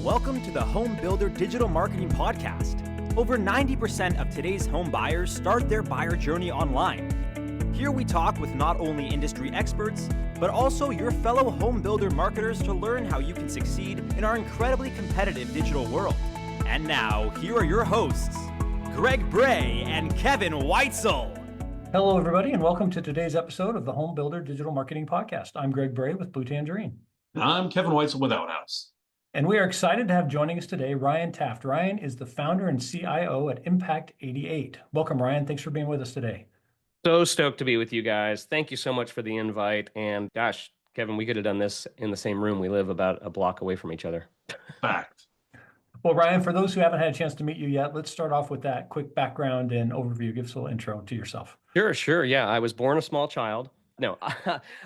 Welcome to the Home Builder Digital Marketing Podcast. Over 90% of today's home buyers start their buyer journey online. Here we talk with not only industry experts, but also your fellow home builder marketers to learn how you can succeed in our incredibly competitive digital world. And now, here are your hosts, Greg Bray and Kevin Weitzel. Hello, everybody, and welcome to today's episode of the Home Builder Digital Marketing Podcast. I'm Greg Bray with Blue Tangerine. I'm Kevin Weitzel with Outhouse. And we are excited to have joining us today Ryan Taft. Ryan is the founder and CIO at Impact 88. Welcome, Ryan. Thanks for being with us today. So stoked to be with you guys. Thank you so much for the invite. And gosh, Kevin, we could have done this in the same room. We live about a block away from each other. Fact. Well, Ryan, for those who haven't had a chance to meet you yet, let's start off with that quick background and overview. Give us a little intro to yourself. Sure. Yeah, I was born a small child. No,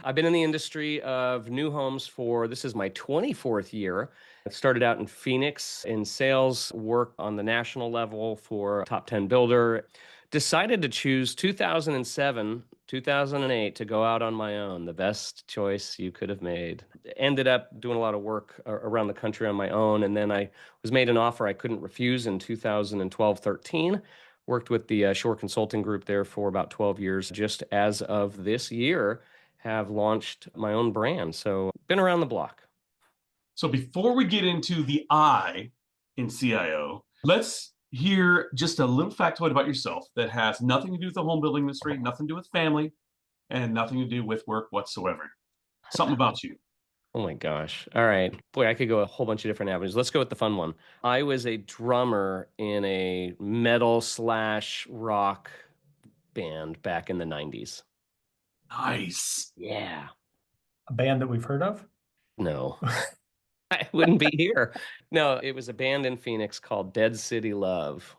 I've been in the industry of new homes this is my 24th year. I started out in Phoenix in sales, work on the national level for top 10 builder. Decided to choose 2007, 2008 to go out on my own, the best choice you could have made. Ended up doing a lot of work around the country on my own, and then I was made an offer I couldn't refuse in 2012-13. Worked with the Shore Consulting Group there for about 12 years. Just as of this year, have launched my own brand. So been around the block. So before we get into the I in CIO, let's hear just a little factoid about yourself that has nothing to do with the home building industry, nothing to do with family, and nothing to do with work whatsoever. Something about you. Oh my gosh. All right. Boy, I could go a whole bunch of different avenues. Let's go with the fun one. I was a drummer in a metal/rock band back in the 90s. Nice. Yeah. A band that we've heard of? No. I wouldn't be here. No, it was a band in Phoenix called Dead City Love.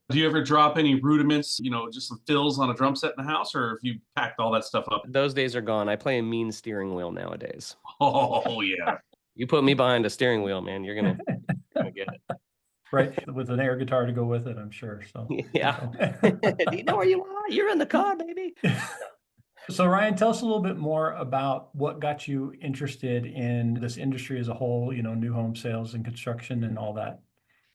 Do you ever drop any rudiments, just some fills on a drum set in the house, or have you packed all that stuff up? Those days are gone. I play a mean steering wheel nowadays. Oh, yeah. You put me behind a steering wheel, man, you're gonna get it. Right, with an air guitar to go with it, I'm sure. So yeah. Do you know where you are? You're in the car, baby. So Ryan, tell us a little bit more about what got you interested in this industry as a whole, new home sales and construction and all that.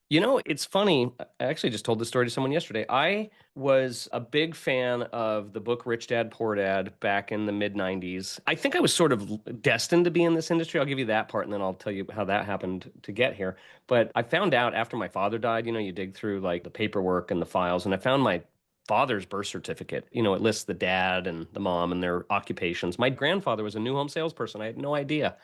It's funny. I actually just told this story to someone yesterday. I was a big fan of the book Rich Dad, Poor Dad back in the mid-90s. I think I was sort of destined to be in this industry. I'll give you that part, and then I'll tell you how that happened to get here. But I found out after my father died, you dig through like the paperwork and the files, and I found my father's birth certificate. It lists the dad and the mom and their occupations. My grandfather was a new home salesperson. I had no idea.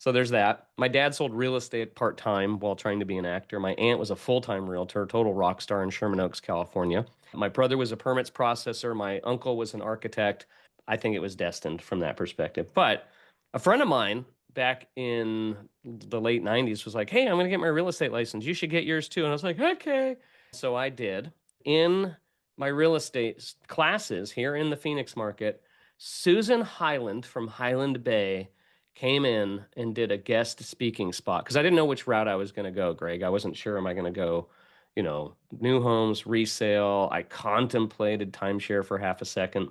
So there's that. My dad sold real estate part-time while trying to be an actor. My aunt was a full-time realtor, total rock star in Sherman Oaks, California. My brother was a permits processor. My uncle was an architect. I think it was destined from that perspective. But a friend of mine back in the late 90s was like, hey, I'm going to get my real estate license. You should get yours too. And I was like, okay. So I did. In my real estate classes here in the Phoenix market, Susan Highland from Highland Bay came in and did a guest speaking spot because I didn't know which route I was going to go, Greg. I wasn't sure, am I going to go, new homes, resale? I contemplated timeshare for half a second.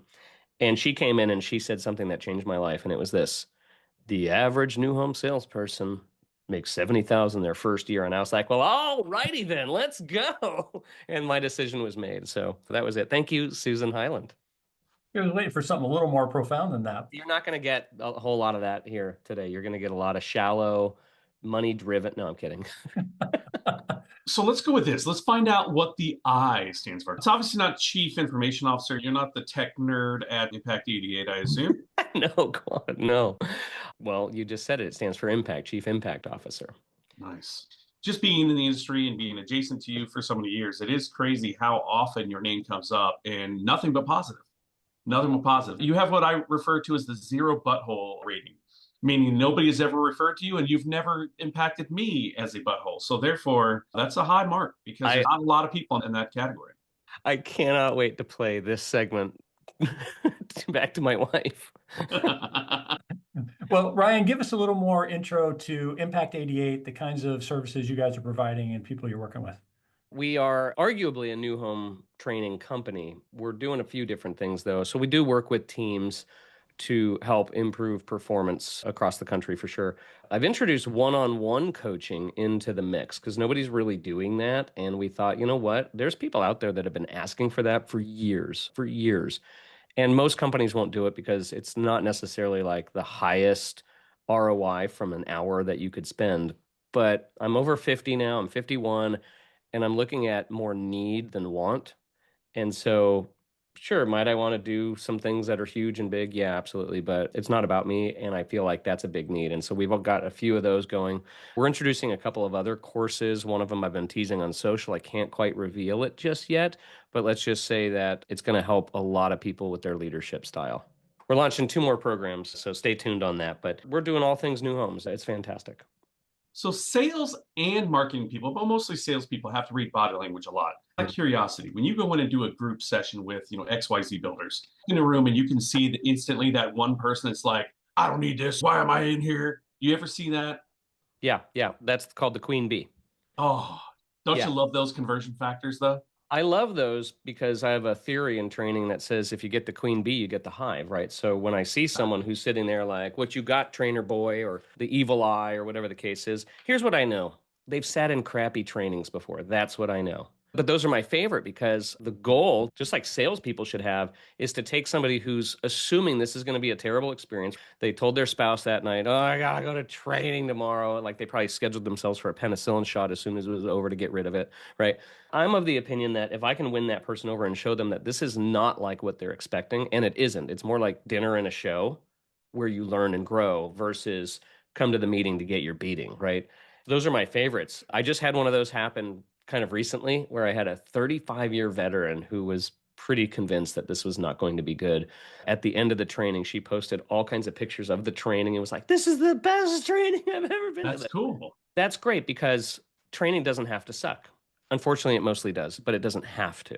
And she came in and she said something that changed my life. And it was this: the average new home salesperson makes $70,000 their first year. And I was like, well, all righty then, let's go. And my decision was made. So that was it. Thank you, Susan Highland. I was waiting for something a little more profound than that. You're not going to get a whole lot of that here today. You're going to get a lot of shallow, money-driven. No, I'm kidding. So let's go with this. Let's find out what the I stands for. It's obviously not Chief Information Officer. You're not the tech nerd at Impact 88, I assume. No, God, no. Well, you just said it. It stands for Impact, Chief Impact Officer. Nice. Just being in the industry and being adjacent to you for so many years, it is crazy how often your name comes up and nothing but positive. Nothing but positive. You have what I refer to as the zero butthole rating, meaning nobody has ever referred to you and you've never impacted me as a butthole. So therefore, that's a high mark because there's not a lot of people in that category. I cannot wait to play this segment back to my wife. Well, Ryan, give us a little more intro to Impact 88, the kinds of services you guys are providing and people you're working with. We are arguably a new home training company. We're doing a few different things, though. So we do work with teams to help improve performance across the country for sure. I've introduced one-on-one coaching into the mix because nobody's really doing that. And we thought, you know what? There's people out there that have been asking for that for years, for years. And most companies won't do it because it's not necessarily like the highest ROI from an hour that you could spend. But I'm over 50 now, I'm 51, and I'm looking at more need than want. And so, sure, might I want to do some things that are huge and big? Yeah, absolutely. But it's not about me. And I feel like that's a big need. And so we've all got a few of those going. We're introducing a couple of other courses. One of them I've been teasing on social. I can't quite reveal it just yet, but let's just say that it's going to help a lot of people with their leadership style. We're launching 2 more programs, so stay tuned on that. But we're doing all things new homes. It's fantastic. So sales and marketing people, but mostly salespeople, have to read body language a lot. Out of curiosity, when you go in and do a group session with, XYZ builders in a room, and you can see that instantly that one person is like, I don't need this. Why am I in here? You ever see that? Yeah. That's called the queen bee. Oh, don't Yeah. you love those conversion factors though? I love those because I have a theory in training that says if you get the queen bee, you get the hive, right? So when I see someone who's sitting there like, what you got, trainer boy, or the evil eye, or whatever the case is, here's what I know. They've sat in crappy trainings before. That's what I know. But those are my favorite because the goal, just like salespeople should have, is to take somebody who's assuming this is going to be a terrible experience. They told their spouse that night, oh, I got to go to training tomorrow. Like they probably scheduled themselves for a penicillin shot as soon as it was over to get rid of it, right? I'm of the opinion that if I can win that person over and show them that this is not like what they're expecting, and it isn't, it's more like dinner and a show where you learn and grow versus come to the meeting to get your beating, right? Those are my favorites. I just had one of those happen kind of recently where I had a 35-year veteran who was pretty convinced that this was not going to be good. At the end of the training, she posted all kinds of pictures of the training and was like, this is the best training I've ever been to. That's cool. That's great because training doesn't have to suck. Unfortunately, it mostly does, but it doesn't have to.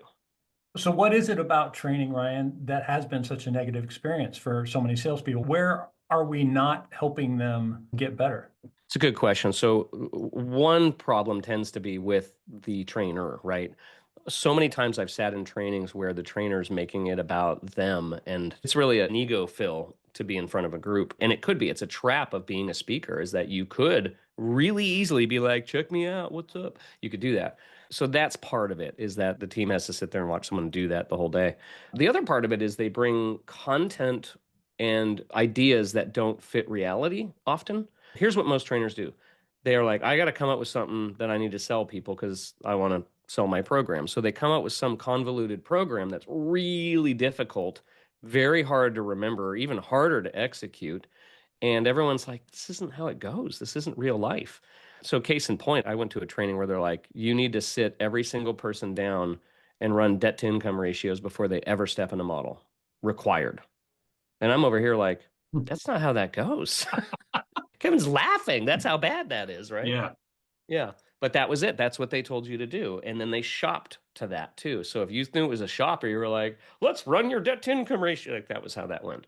So what is it about training, Ryan, that has been such a negative experience for so many salespeople? Where are we not helping them get better? It's a good question. So one problem tends to be with the trainer, right? So many times I've sat in trainings where the trainer's making it about them, and it's really an ego fill to be in front of a group. And it could be, it's a trap of being a speaker, is that you could really easily be like, check me out, what's up? You could do that. So that's part of it, is that the team has to sit there and watch someone do that the whole day. The other part of it is they bring content and ideas that don't fit reality often. Here's what most trainers do. They are like, I got to come up with something that I need to sell people because I want to sell my program. So they come up with some convoluted program that's really difficult, very hard to remember, even harder to execute. And everyone's like, this isn't how it goes. This isn't real life. So case in point, I went to a training where they're like, you need to sit every single person down and run debt to income ratios before they ever step in a model. Required. And I'm over here like, that's not how that goes. Kevin's laughing. That's how bad that is, right? Yeah. Yeah. But that was it. That's what they told you to do. And then they shopped to that too. So if you knew it was a shopper, you were like, let's run your debt to income ratio. Like that was how that went.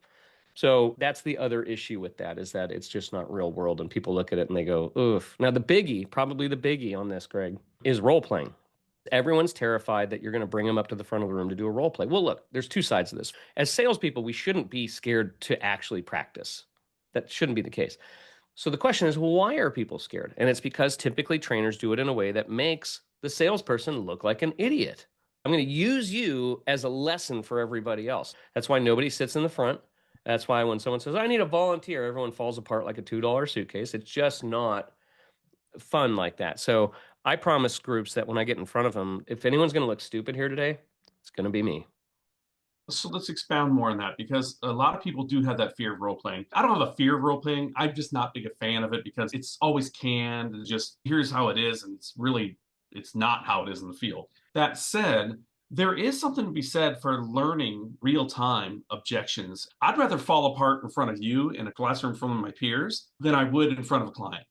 So that's the other issue with that, is that it's just not real world. And people look at it and they go, oof. Now the biggie, probably the biggie on this, Greg, is role playing. Everyone's terrified that you're going to bring them up to the front of the room to do a role play. Well, look, there's 2 sides of this. As salespeople, we shouldn't be scared to actually practice. That shouldn't be the case. So the question is, why are people scared? And it's because typically trainers do it in a way that makes the salesperson look like an idiot. I'm going to use you as a lesson for everybody else. That's why nobody sits in the front. That's why when someone says, I need a volunteer, everyone falls apart like a $2 suitcase. It's just not fun like that. So I promise groups that when I get in front of them, if anyone's going to look stupid here today, it's going to be me. So let's expound more on that, because a lot of people do have that fear of role playing. I don't have a fear of role playing. I'm just not big a fan of it because it's always canned and just here's how it is. And it's not how it is in the field. That said, there is something to be said for learning real-time objections. I'd rather fall apart in front of you in a classroom from my peers than I would in front of a client.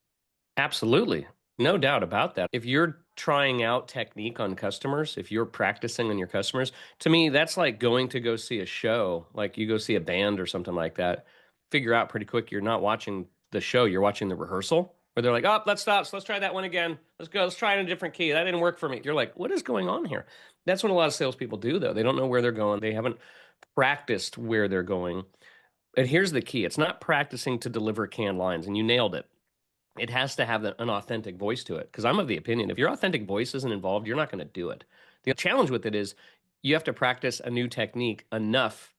Absolutely. No doubt about that. If you're trying out technique on customers, if you're practicing on your customers, to me, that's like going to go see a show, like you go see a band or something like that. Figure out pretty quick you're not watching the show, you're watching the rehearsal. Where they're like, oh, let's stop. So let's try that one again. Let's go. Let's try it in a different key. That didn't work for me. You're like, what is going on here? That's what a lot of salespeople do, though. They don't know where they're going. They haven't practiced where they're going. And here's the key. It's not practicing to deliver canned lines, and you nailed it. It has to have an authentic voice to it. Because I'm of the opinion, if your authentic voice isn't involved, you're not going to do it. The challenge with it is you have to practice a new technique enough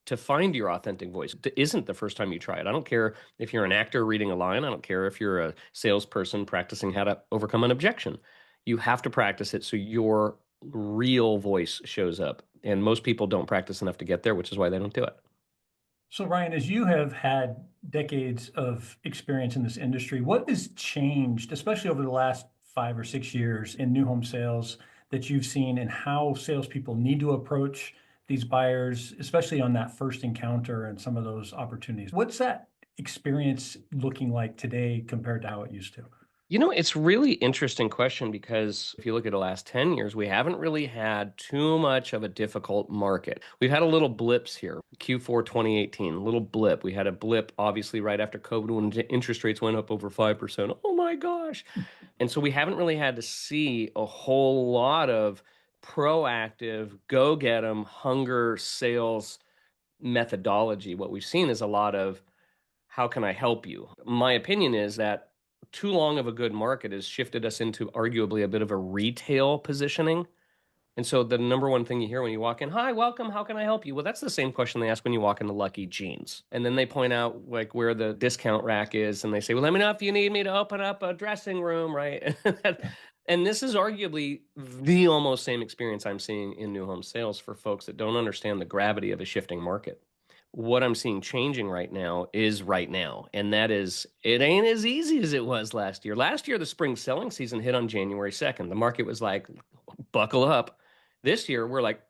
to find your authentic voice. It isn't the first time you try it. I don't care if you're an actor reading a line. I don't care if you're a salesperson practicing how to overcome an objection. You have to practice it so your real voice shows up. And most people don't practice enough to get there, which is why they don't do it. So Ryan, as you have had decades of experience in this industry, what has changed, especially over the last 5 or 6 years in new home sales that you've seen, and how salespeople need to approach these buyers, especially on that first encounter and some of those opportunities? What's that experience looking like today compared to how it used to? It's really interesting question because if you look at the last 10 years, we haven't really had too much of a difficult market. We've had a little blips here. Q4 2018, a little blip. We had a blip, obviously, right after COVID when interest rates went up over 5%. Oh my gosh. And so we haven't really had to see a whole lot of proactive, go get 'em, hunger sales methodology. What we've seen is a lot of, how can I help you? My opinion is that too long of a good market has shifted us into arguably a bit of a retail positioning. And so the number one thing you hear when you walk in, hi, welcome, how can I help you? Well, that's the same question they ask when you walk into Lucky Jeans. And then they point out like where the discount rack is, and they say, well, let me know if you need me to open up a dressing room, right? And this is arguably the almost same experience I'm seeing in new home sales for folks that don't understand the gravity of a shifting market. What I'm seeing changing right now is right now. And that is, it ain't as easy as it was last year. Last year, the spring selling season hit on January 2nd. The market was like, buckle up. This year, we're like,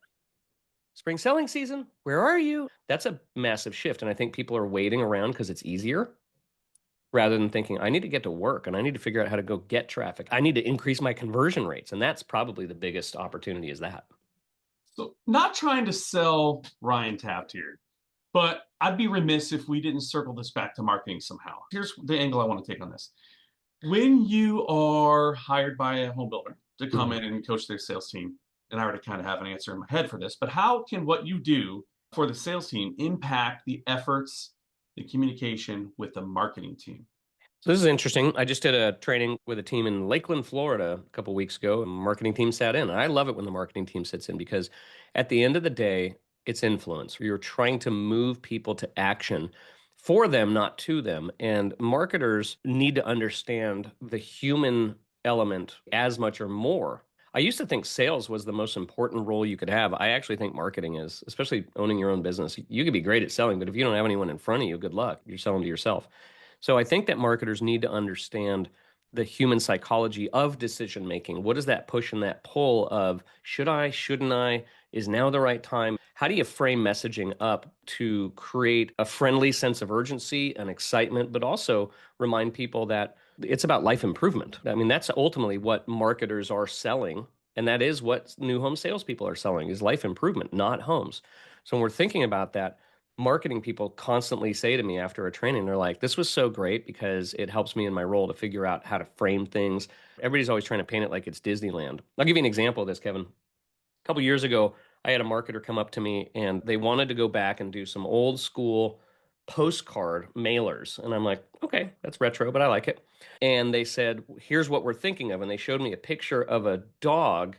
spring selling season, where are you? That's a massive shift. And I think people are waiting around because it's easier rather than thinking, I need to get to work and I need to figure out how to go get traffic. I need to increase my conversion rates. And that's probably the biggest opportunity is that. So, not trying to sell Ryan Taft here, but I'd be remiss if we didn't circle this back to marketing somehow. Here's the angle I want to take on this. When you are hired by a home builder to come in and coach their sales team, and I already kind of have an answer in my head for this, but how can what you do for the sales team impact the efforts, the communication with the marketing team? So this is interesting. I just did a training with a team in Lakeland, Florida a couple of weeks ago, and the marketing team sat in. And I love it when the marketing team sits in because at the end of the day, it's influence. You're trying to move people to action for them, not to them. And marketers need to understand the human element as much or more. I used to think sales was the most important role you could have. I actually think marketing is, especially owning your own business. You could be great at selling, but if you don't have anyone in front of you, good luck. You're selling to yourself. So I think that marketers need to understand the human psychology of decision making. What is that push and that pull of should I, shouldn't I? Is now the right time? How do you frame messaging up to create a friendly sense of urgency and excitement, but also remind people that it's about life improvement? I mean, that's ultimately what marketers are selling. And that is what new home salespeople are selling is life improvement, not homes. So when we're thinking about that, marketing people constantly say to me after a training, they're like, this was so great because it helps me in my role to figure out how to frame things. Everybody's always trying to paint it like it's Disneyland. I'll give you an example of this, Kevin. A couple years ago, I had a marketer come up to me and they wanted to go back and do some old school postcard mailers. And I'm like, okay, that's retro, but I like it. And they said, here's what we're thinking of. And they showed me a picture of a dog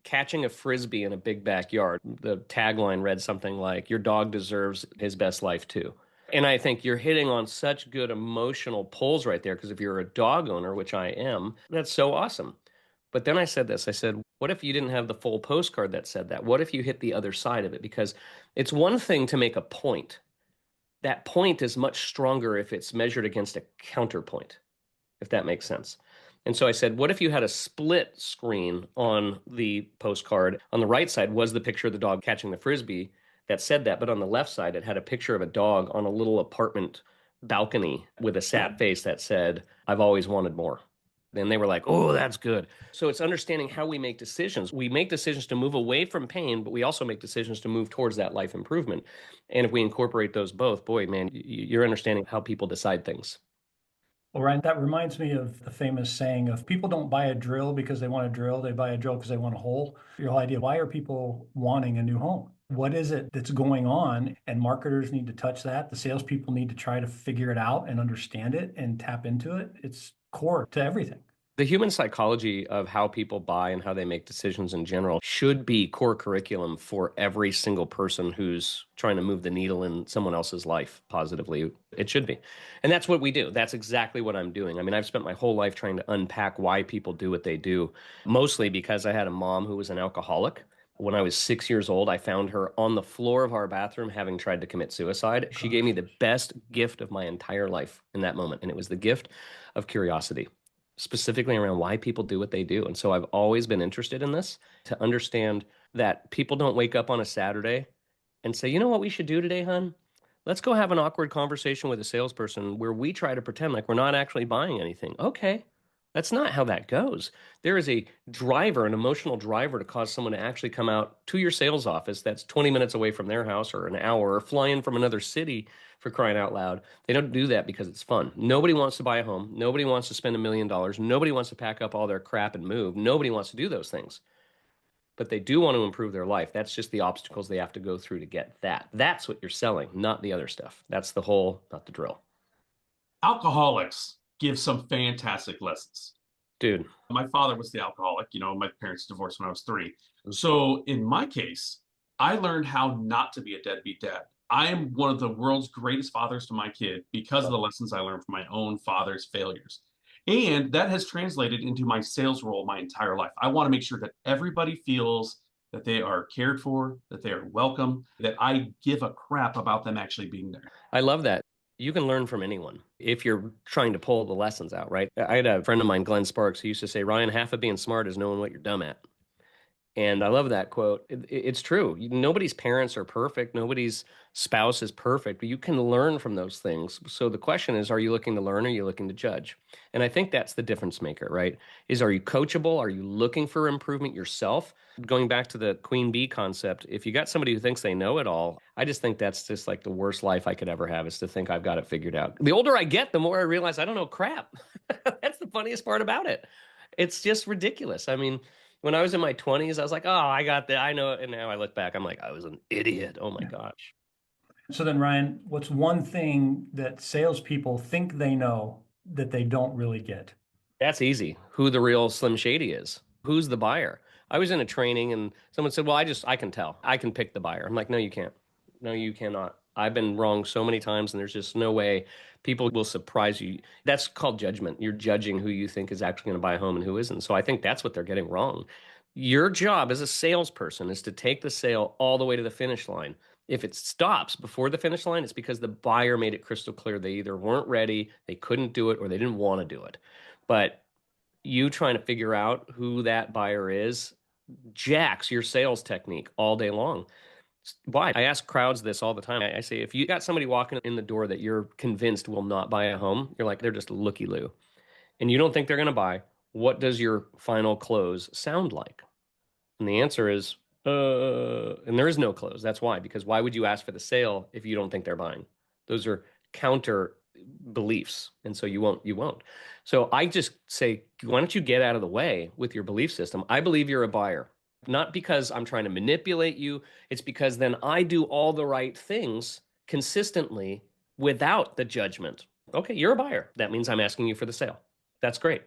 catching a frisbee in a big backyard. The tagline read something like, your dog deserves his best life too. And I think you're hitting on such good emotional pulls right there, because if you're a dog owner, which I am, that's so awesome. But then I said this, I said, what if you didn't have the full postcard that said that? What if you hit the other side of it? Because it's one thing to make a point. That point is much stronger if it's measured against a counterpoint, if that makes sense. And so I said, what if you had a split screen on the postcard? On the right side was the picture of the dog catching the frisbee that said that, but on the left side, it had a picture of a dog on a little apartment balcony with a sad face that said, I've always wanted more. And they were like, oh, that's good. So it's understanding how we make decisions. We make decisions to move away from pain, but we also make decisions to move towards that life improvement. And if we incorporate those both, boy, man, you're understanding how people decide things. Well, Ryan, that reminds me of the famous saying of people don't buy a drill because they want a drill. They buy a drill because they want a hole. Your whole idea, why are people wanting a new home? What is it that's going on? And marketers need to touch that. The salespeople need to try to figure it out and understand it and tap into it. It's core to everything. The human psychology of how people buy and how they make decisions in general should be core curriculum for every single person who's trying to move the needle in someone else's life positively. It should be. And that's what we do. That's exactly what I'm doing. I mean, I've spent my whole life trying to unpack why people do what they do, mostly because I had a mom who was an alcoholic. When I was 6 years old, I found her on the floor of our bathroom having tried to commit suicide. She gave me the best gift of my entire life in that moment, and it was the gift of curiosity, specifically around why people do what they do. And so I've always been interested in this, to understand that people don't wake up on a Saturday and say, you know what we should do today, hon? Let's go have an awkward conversation with a salesperson where we try to pretend like we're not actually buying anything. Okay. That's not how that goes. There is a driver, an emotional driver, to cause someone to actually come out to your sales office that's 20 minutes away from their house, or an hour, or fly in from another city, for crying out loud. They don't do that because it's fun. Nobody wants to buy a home. Nobody wants to spend $1 million. Nobody wants to pack up all their crap and move. Nobody wants to do those things. But they do want to improve their life. That's just the obstacles they have to go through to get that. That's what you're selling, not the other stuff. That's the whole, not the drill. Alcoholics give some fantastic lessons. Dude. My father was the alcoholic. My parents divorced when I was 3. So in my case, I learned how not to be a deadbeat dad. I am one of the world's greatest fathers to my kid because of the lessons I learned from my own father's failures. And that has translated into my sales role my entire life. I want to make sure that everybody feels that they are cared for, that they are welcome, that I give a crap about them actually being there. I love that. You can learn from anyone if you're trying to pull the lessons out, right? I had a friend of mine, Glenn Sparks, who used to say, Ryan, half of being smart is knowing what you're dumb at. And I love that quote. It's true. Nobody's parents are perfect. Nobody's spouse is perfect, but you can learn from those things. So the question is, are you looking to learn, or are you looking to judge? And I think that's the difference maker, right? Are you coachable? Are you looking for improvement yourself? Going back to the queen bee concept, if you got somebody who thinks they know it all, I just think that's just like the worst life I could ever have, is to think I've got it figured out. The older I get, the more I realize I don't know crap. That's the funniest part about it. It's just ridiculous. I mean, when I was in my 20s, I was like, oh, I got that. I know it. And now I look back, I'm like, I was an idiot. Oh my gosh. So then, Ryan, what's one thing that salespeople think they know that they don't really get? That's easy. Who the real Slim Shady is. Who's the buyer? I was in a training and someone said, well, I can tell. I can pick the buyer. I'm like, no, you can't. No, you cannot. I've been wrong so many times, and there's just no way people will surprise you. That's called judgment. You're judging who you think is actually going to buy a home and who isn't. So I think that's what they're getting wrong. Your job as a salesperson is to take the sale all the way to the finish line. If it stops before the finish line, it's because the buyer made it crystal clear they either weren't ready, they couldn't do it, or they didn't want to do it. But you trying to figure out who that buyer is jacks your sales technique all day long. Why? I ask crowds this all the time. I say, if you got somebody walking in the door that you're convinced will not buy a home, you're like, they're just looky-loo, and you don't think they're going to buy, what does your final close sound like? And the answer is, and there is no close. That's why, because why would you ask for the sale if you don't think they're buying? Those are counter beliefs. And so you won't. So I just say, why don't you get out of the way with your belief system? I believe you're a buyer. Not because I'm trying to manipulate you. It's because then I do all the right things consistently without the judgment. Okay, you're a buyer. That means I'm asking you for the sale. That's great.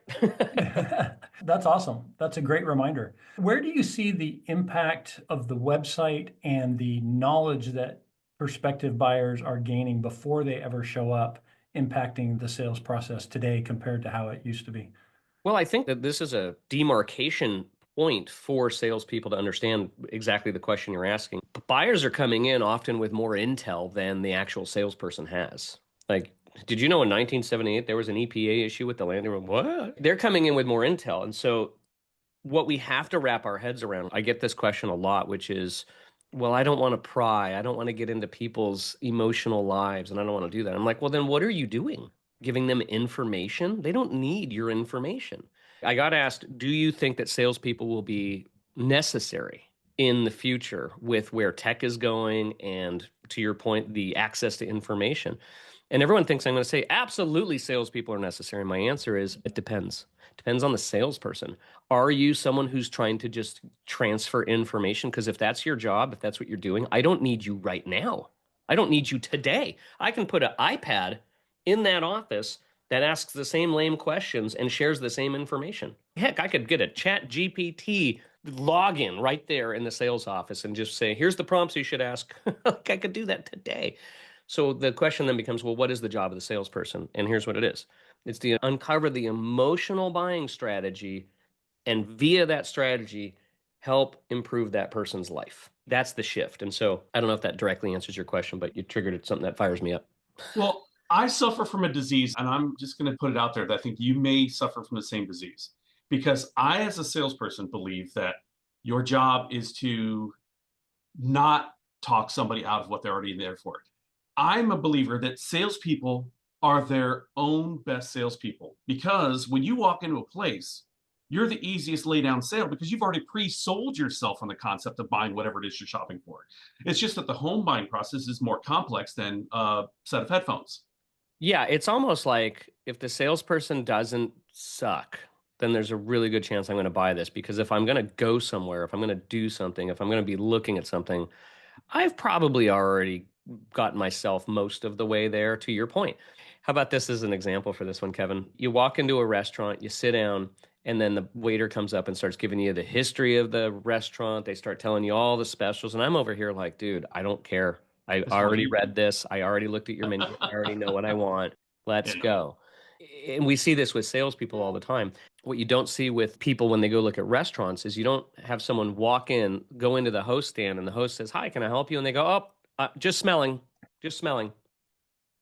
That's awesome. That's a great reminder. Where do you see the impact of the website and the knowledge that prospective buyers are gaining before they ever show up impacting the sales process today compared to how it used to be? Well, I think that this is a demarcation point for salespeople to understand exactly the question you're asking. Buyers are coming in often with more intel than the actual salesperson has. Like, did you know in 1978 there was an EPA issue with the land? What? They're coming in with more intel. And so what we have to wrap our heads around, I get this question a lot, which is, well, I don't want to pry. I don't want to get into people's emotional lives, and I don't want to do that. I'm like, well, then what are you doing? Giving them information? They don't need your information. I got asked, do you think that salespeople will be necessary in the future with where tech is going and, to your point, the access to information? And everyone thinks I'm going to say, absolutely, salespeople are necessary. My answer is, it depends. Depends on the salesperson. Are you someone who's trying to just transfer information? Because if that's your job, if that's what you're doing, I don't need you right now. I don't need you today. I can put an iPad in that office that asks the same lame questions and shares the same information. Heck, I could get a Chat GPT login right there in the sales office and just say, here's the prompts you should ask. Like, I could do that today. So the question then becomes, well, what is the job of the salesperson? And here's what it is. It's to uncover the emotional buying strategy, and via that strategy, help improve that person's life. That's the shift. And so I don't know if that directly answers your question, but you triggered something that fires me up. Well, I suffer from a disease, and I'm just going to put it out there that I think you may suffer from the same disease, because I, as a salesperson, believe that your job is to not talk somebody out of what they're already there for. I'm a believer that salespeople are their own best salespeople, because when you walk into a place, you're the easiest lay down sale because you've already pre-sold yourself on the concept of buying whatever it is you're shopping for. It's just that the home buying process is more complex than a set of headphones. Yeah, it's almost like if the salesperson doesn't suck, then there's a really good chance I'm going to buy this, because if I'm going to go somewhere, if I'm going to do something, if I'm going to be looking at something, I've probably already gotten myself most of the way there, to your point. How about this as an example for this one, Kevin? You walk into a restaurant, you sit down, and then the waiter comes up and starts giving you the history of the restaurant. They start telling you all the specials. And I'm over here like, dude, I don't care. I already read this. I already looked at your menu. I already know what I want. Let's go. And we see this with salespeople all the time. What you don't see with people when they go look at restaurants is you don't have someone walk in, go into the host stand, and the host says, hi, can I help you? And they go, just smelling.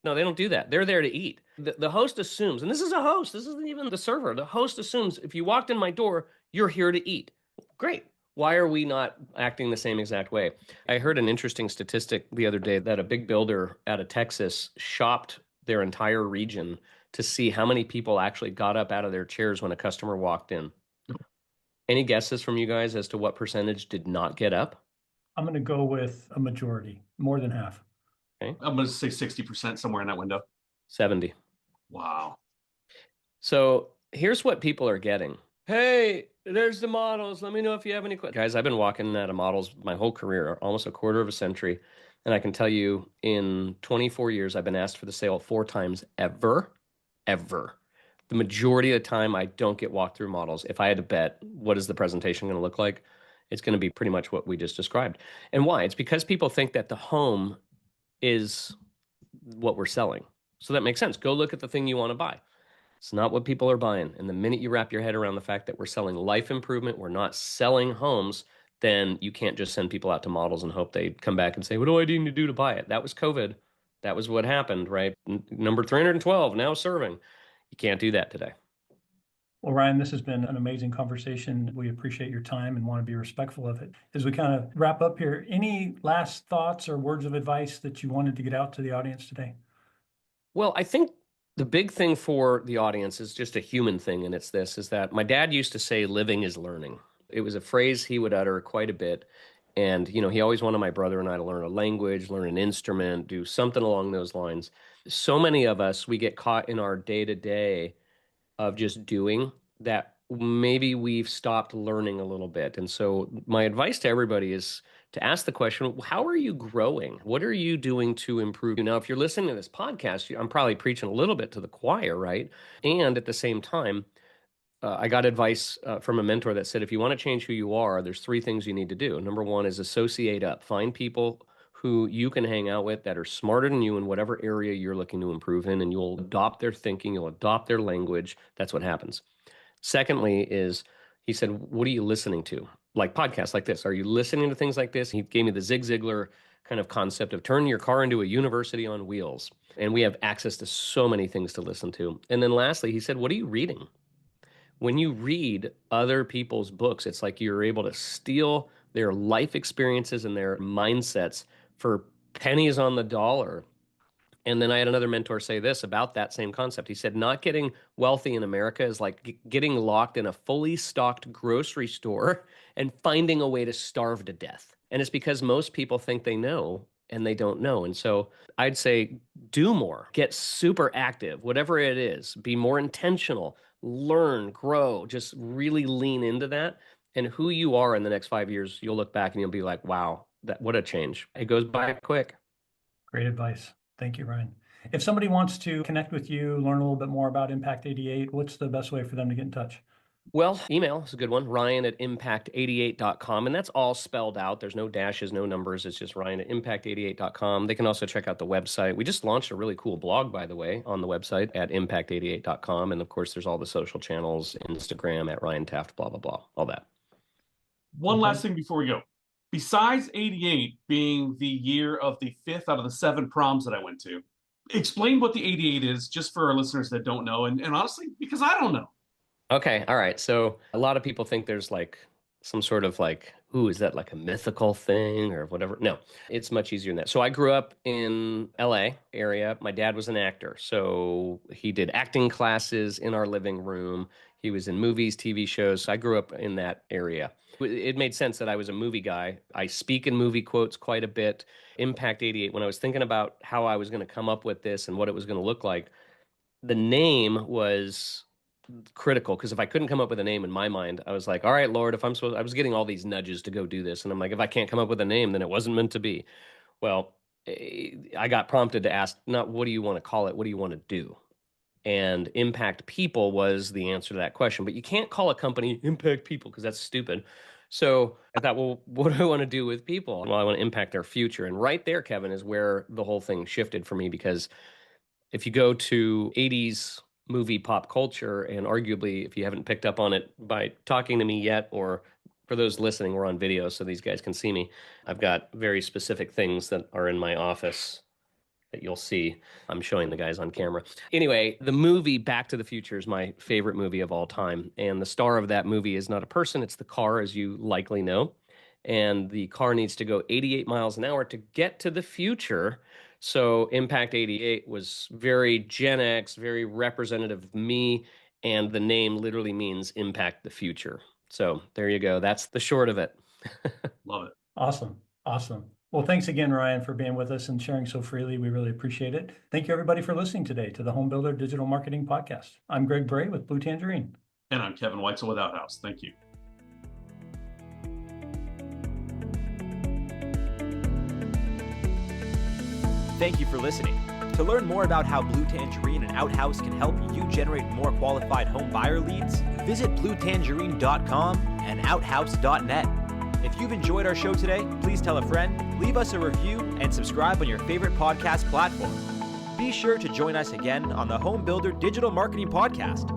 No, they don't do that. They're there to eat. The host assumes, and this is a host, this isn't even the server. The host assumes if you walked in my door, you're here to eat. Great. Why are we not acting the same exact way? I heard an interesting statistic the other day that a big builder out of Texas shopped their entire region to see how many people actually got up out of their chairs when a customer walked in. Any guesses from you guys as to what percentage did not get up? I'm going to go with a majority, more than half. Okay. I'm going to say 60%, somewhere in that window. 70. Wow. So here's what people are getting. Hey, there's the models. Let me know if you have any questions. Guys, I've been walking out of models my whole career, almost a quarter of a century. And I can tell you in 24 years, I've been asked for the sale 4 times ever. The majority of the time, I don't get walked through models. If I had to bet, what is the presentation going to look like? It's going to be pretty much what we just described. And why? It's because people think that the home is what we're selling. So that makes sense. Go look at the thing you want to buy. It's not what people are buying. And the minute you wrap your head around the fact that we're selling life improvement, we're not selling homes, then you can't just send people out to models and hope they come back and say, what do I need to do to buy it? That was COVID. That was what happened, right? Number 312, now serving. You can't do that today. Well, Ryan, this has been an amazing conversation. We appreciate your time and want to be respectful of it. As we kind of wrap up here, any last thoughts or words of advice that you wanted to get out to the audience today? Well, I think the big thing for the audience is just a human thing, and it's this, is that my dad used to say, living is learning. It was a phrase he would utter quite a bit. And, he always wanted my brother and I to learn a language, learn an instrument, do something along those lines. So many of us, we get caught in our day-to-day of just doing that. Maybe we've stopped learning a little bit. And so my advice to everybody is to ask the question, how are you growing? What are you doing to improve? Now, if you're listening to this podcast, I'm probably preaching a little bit to the choir, right? And at the same time, I got advice from a mentor that said, if you want to change who you are, there's 3 things you need to do. Number 1 is associate up. Find people who you can hang out with that are smarter than you in whatever area you're looking to improve in, and you'll adopt their thinking, you'll adopt their language. That's what happens. Secondly is, he said, what are you listening to? Like podcasts like this. Are you listening to things like this? He gave me the Zig Ziglar kind of concept of turn your car into a university on wheels. And we have access to so many things to listen to. And then lastly, he said, what are you reading? When you read other people's books, it's like you're able to steal their life experiences and their mindsets for pennies on the dollar. And then I had another mentor say this about that same concept. He said, not getting wealthy in America is like getting locked in a fully stocked grocery store and finding a way to starve to death. And it's because most people think they know and they don't know. And so I'd say do more, get super active, whatever it is, be more intentional, learn, grow, just really lean into that. And who you are in the next 5 years, you'll look back and you'll be like, wow, what a change. It goes by quick. Great advice. Thank you, Ryan. If somebody wants to connect with you, learn a little bit more about Impact 88, what's the best way for them to get in touch? Well, email is a good one, ryan@impact88.com. And that's all spelled out. There's no dashes, no numbers. It's just ryan@impact88.com. They can also check out the website. We just launched a really cool blog, by the way, on the website at impact88.com. And of course, there's all the social channels, Instagram at Ryan Taft, blah, blah, blah, all that. One last thing before we go. Besides 88 being the year of the 5th out of the 7 proms that I went to, explain what the 88 is just for our listeners that don't know. And honestly, because I don't know. Okay. All right. So a lot of people think there's like some sort of like, ooh, is that like a mythical thing or whatever? No, it's much easier than that. So I grew up in LA area. My dad was an actor. So he did acting classes in our living room. He was in movies, TV shows. So I grew up in that area. It made sense that I was a movie guy. I speak in movie quotes quite a bit. Impact 88, when I was thinking about how I was going to come up with this and what it was going to look like, the name was critical, because if I couldn't come up with a name in my mind, I was like, all right, Lord, I was getting all these nudges to go do this. And I'm like, if I can't come up with a name, then it wasn't meant to be. Well, I got prompted to ask, not what do you want to call it? What do you want to do? And Impact People was the answer to that question. But you can't call a company Impact People because that's stupid. So I thought, well, what do I want to do with people? Well, I want to impact their future. And right there, Kevin, is where the whole thing shifted for me, because if you go to 80s movie pop culture, and arguably, if you haven't picked up on it by talking to me yet, or for those listening, we're on video so these guys can see me. I've got very specific things that are in my office that you'll see. I'm showing the guys on camera. Anyway, the movie Back to the Future is my favorite movie of all time. And the star of that movie is not a person, it's the car, as you likely know. And the car needs to go 88 miles an hour to get to the future. So Impact 88 was very Gen X, very representative of me. And the name literally means impact the future. So there you go. That's the short of it. Love it. Awesome. Awesome. Well, thanks again, Ryan, for being with us and sharing so freely. We really appreciate it. Thank you, everybody, for listening today to the Home Builder Digital Marketing Podcast. I'm Greg Bray with Blue Tangerine. And I'm Kevin Weitzel with Outhouse. Thank you. Thank you for listening. To learn more about how Blue Tangerine and Outhouse can help you generate more qualified home buyer leads, visit bluetangerine.com and outhouse.net. If you've enjoyed our show today, please tell a friend, leave us a review, and subscribe on your favorite podcast platform. Be sure to join us again on the Home Builder Digital Marketing Podcast,